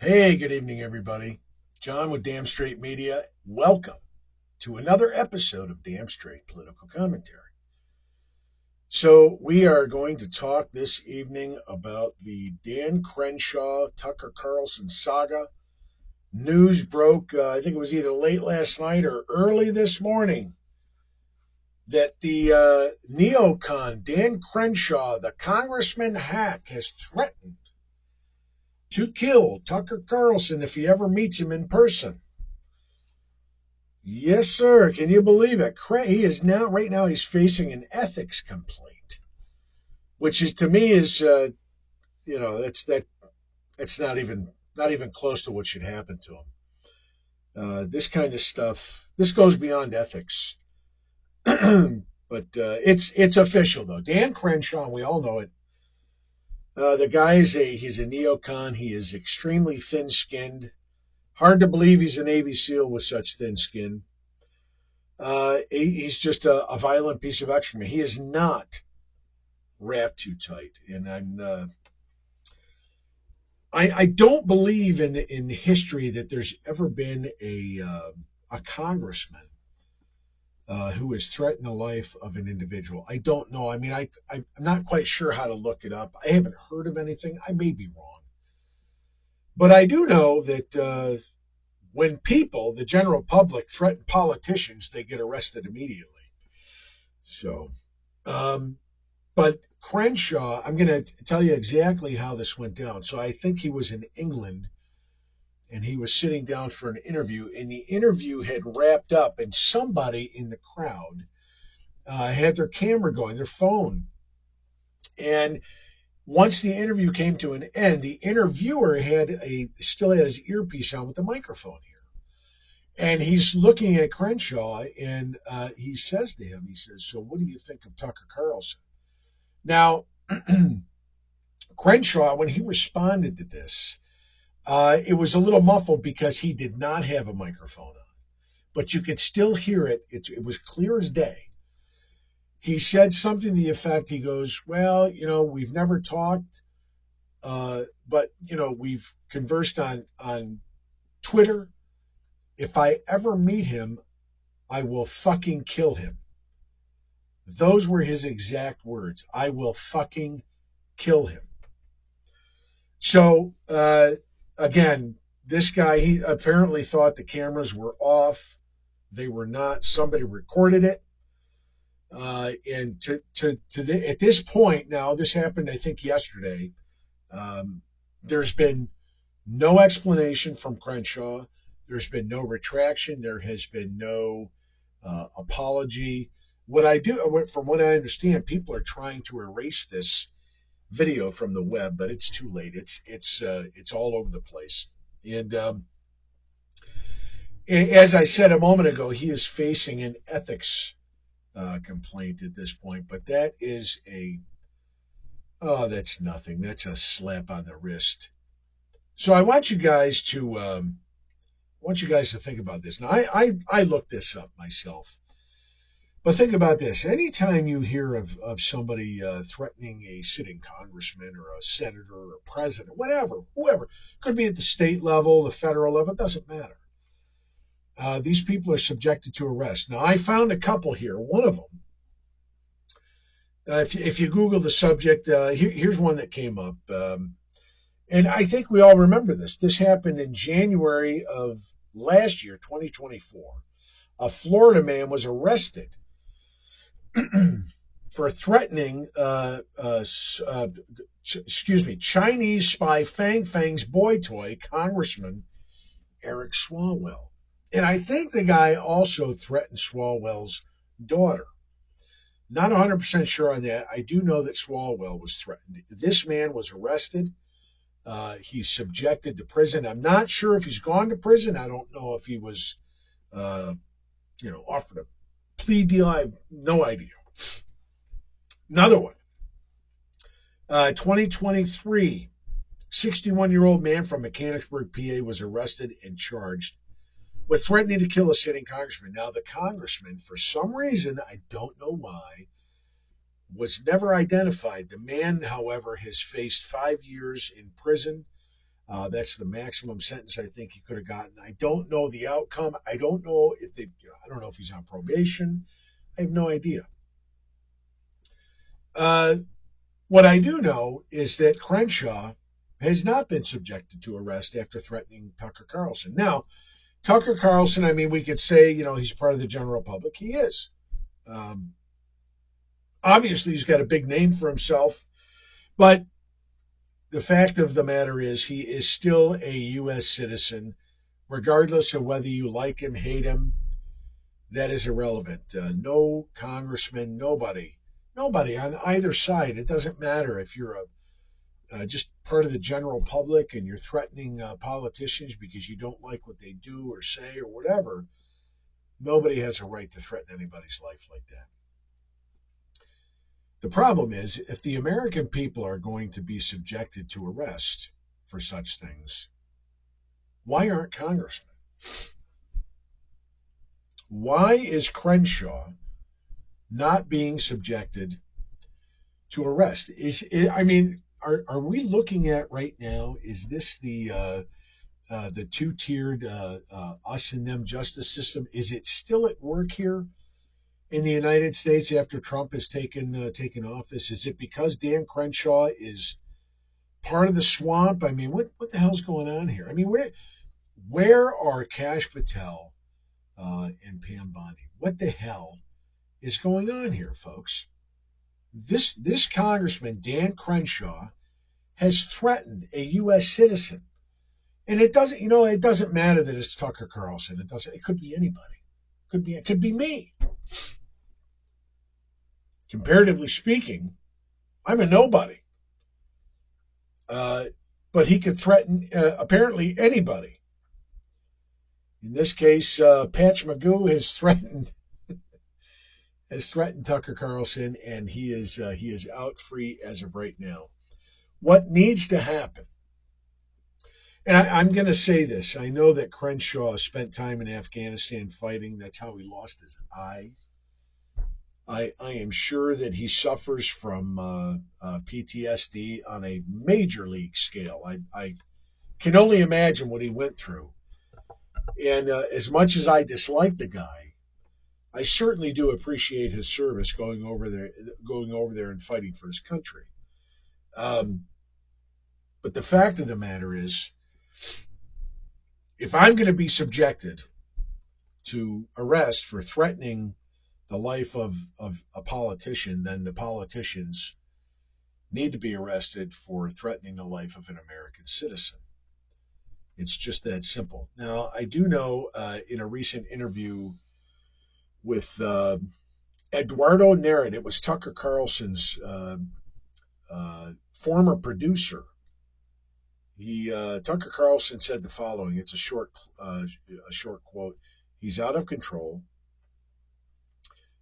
Hey, good evening, everybody. John with Damn Straight Media. Welcome to another episode of Damn Straight Political Commentary. So, we are going to talk this evening about the Dan Crenshaw Tucker Carlson saga. News broke, I think it was either late last night or early this morning, that the neocon Dan Crenshaw, the congressman hack, has threatened to kill Tucker Carlson if he ever meets him in person. Yes, sir. Can you believe it? He is now, right now, he's facing an ethics complaint, which is to me is, that's not even close to what should happen to him. This kind of stuff, this goes beyond ethics, but it's official though. Dan Crenshaw, we all know it. The guy he's a neocon. He is extremely thin-skinned. Hard to believe he's a Navy SEAL with such thin skin. He's just a violent piece of excrement. He is not wrapped too tight, and I don't believe in history that there's ever been a congressman who has threatened the life of an individual. I don't know. I mean, I'm not quite sure how to look it up. I haven't heard of anything. I may be wrong, but I do know that when people, the general public, threaten politicians, they get arrested immediately. So. But Crenshaw, I'm going to tell you exactly how this went down. So I think he was in England and he was sitting down for an interview, and the interview had wrapped up, and somebody in the crowd had their camera going, their phone. And once the interview came to an end, the interviewer still had his earpiece on with the microphone here. And he's looking at Crenshaw, and he says to him, he says, "So what do you think of Tucker Carlson?" Now, Crenshaw, when he responded to this, it was a little muffled because he did not have a microphone on, but you could still hear it. It was clear as day. He said something to the effect, he goes, "Well, we've never talked, but, we've conversed on Twitter. If I ever meet him, I will fucking kill him." Those were his exact words. "I will fucking kill him." So, again, this guy, he apparently thought the cameras were off. They were not. Somebody recorded it. And at this point now, this happened, I think, yesterday. There's been no explanation from Crenshaw. There's been no retraction. There has been no apology. From what I understand, people are trying to erase this video from the web, but it's too late. It's all over the place. And as I said a moment ago, he is facing an ethics complaint at this point. But that's nothing. That's a slap on the wrist. So I want you guys to think about this. Now I looked this up myself. But think about this. Anytime you hear of somebody threatening a sitting congressman or a senator or a president, whoever, could be at the state level, the federal level, it doesn't matter. These people are subjected to arrest. Now, I found a couple here. One of them, if you Google the subject, here's one that came up. And I think we all remember this. This happened in January of last year, 2024. A Florida man was arrested for threatening, Chinese spy Fang Fang's boy toy, Congressman Eric Swalwell. And I think the guy also threatened Swalwell's daughter. Not 100% sure on that. I do know that Swalwell was threatened. This man was arrested. He's subjected to prison. I'm not sure if he's gone to prison. I don't know if he was, offered a plea deal. I have no idea. Another one. 2023, 61-year-old man from Mechanicsburg, PA, was arrested and charged with threatening to kill a sitting congressman. Now, the congressman, for some reason, I don't know why, was never identified. The man, however, has faced 5 years in prison. That's the maximum sentence I think he could have gotten. I don't know the outcome. I don't know if I don't know if he's on probation. I have no idea. Uh, what I do know is that Crenshaw has not been subjected to arrest after threatening Tucker Carlson. Now, Tucker Carlson, I mean, we could say, he's part of the general public. He is. Um, Obviously, he's got a big name for himself, but the fact of the matter is he is still a U.S. citizen, regardless of whether you like him, hate him. That is irrelevant. No congressman, nobody on either side. It doesn't matter if you're just part of the general public and you're threatening politicians because you don't like what they do or say or whatever. Nobody has a right to threaten anybody's life like that. The problem is, if the American people are going to be subjected to arrest for such things, why aren't congressmen? Why is Crenshaw not being subjected to arrest? Are we looking at right now? Is this the two-tiered us and them justice system? Is it still at work here in the United States after Trump has taken office? Is it because Dan Crenshaw is part of the swamp? I mean, what the hell's going on here? I mean, where are Kash Patel and Pam Bondi? What the hell is going on here, folks? This congressman, Dan Crenshaw, has threatened a U.S. citizen. And it doesn't matter that it's Tucker Carlson. It could be anybody. It could be me. Comparatively speaking, I'm a nobody. But he could threaten apparently anybody. In this case, Patch Magoo has threatened Tucker Carlson, and he is out free as of right now. What needs to happen? And I'm going to say this. I know that Crenshaw spent time in Afghanistan fighting. That's how he lost his eye. I am sure that he suffers from PTSD on a major league scale. I can only imagine what he went through. And as much as I dislike the guy, I certainly do appreciate his service going over there and fighting for his country. But the fact of the matter is, if I'm going to be subjected to arrest for threatening the life of a politician, then the politicians need to be arrested for threatening the life of an American citizen. It's just that simple. Now, I do know in a recent interview with Eduardo Nerrit, it was Tucker Carlson's former producer. Tucker Carlson said the following. It's a short quote. He's out of control,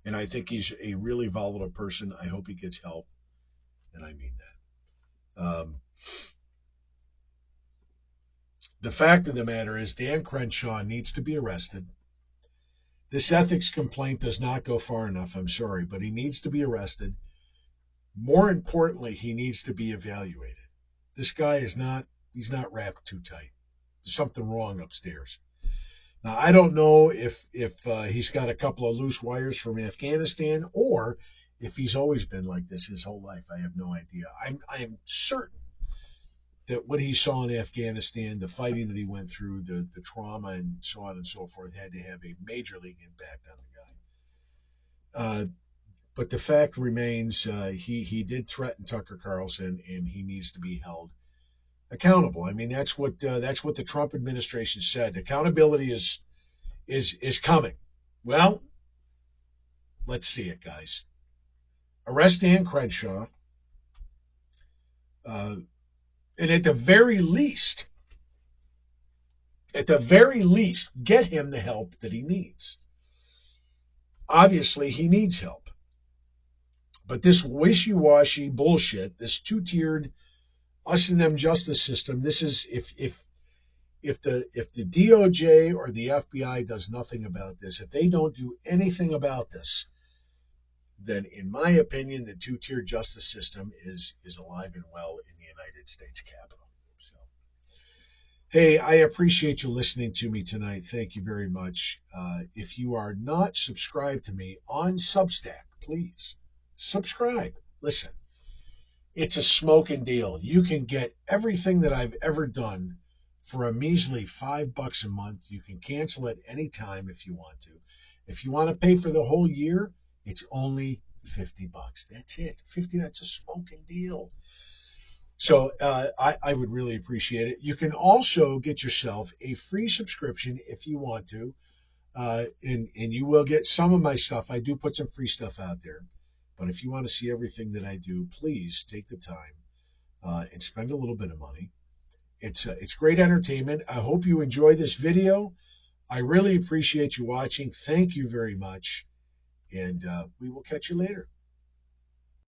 and I think he's a really volatile person. I hope he gets help, and I mean that. The fact of the matter is, Dan Crenshaw needs to be arrested. This ethics complaint does not go far enough. I'm sorry, but he needs to be arrested. More importantly, he needs to be evaluated. This guy he's not wrapped too tight. There's something wrong upstairs. Now, I don't know if he's got a couple of loose wires from Afghanistan or if he's always been like this his whole life. I have no idea. I am certain that what he saw in Afghanistan, the fighting that he went through, the trauma and so on and so forth, had to have a major league impact on the guy. But the fact remains, he did threaten Tucker Carlson, and he needs to be held accountable. I mean, that's what the Trump administration said. Accountability is coming. Well, let's see it, guys. Arrest Dan Crenshaw, and at the very least, get him the help that he needs. Obviously, he needs help. But this wishy-washy bullshit, this two-tiered us and them justice system, this is if the DOJ or the FBI does nothing about this, if they don't do anything about this, then in my opinion, the two-tiered justice system is alive and well in the United States Capitol. So Hey, I appreciate you listening to me tonight. Thank you very much. If you are not subscribed to me on Substack, please subscribe. Listen, it's a smoking deal. You can get everything that I've ever done for a measly $5 a month. You can cancel at any time if you want to. If you want to pay for the whole year, it's only $50. That's it. 50, that's a smoking deal. So I would really appreciate it. You can also get yourself a free subscription if you want to, and you will get some of my stuff. I do put some free stuff out there, but if you want to see everything that I do, please take the time and spend a little bit of money. It's great entertainment. I hope you enjoy this video. I really appreciate you watching. Thank you very much, and we will catch you later.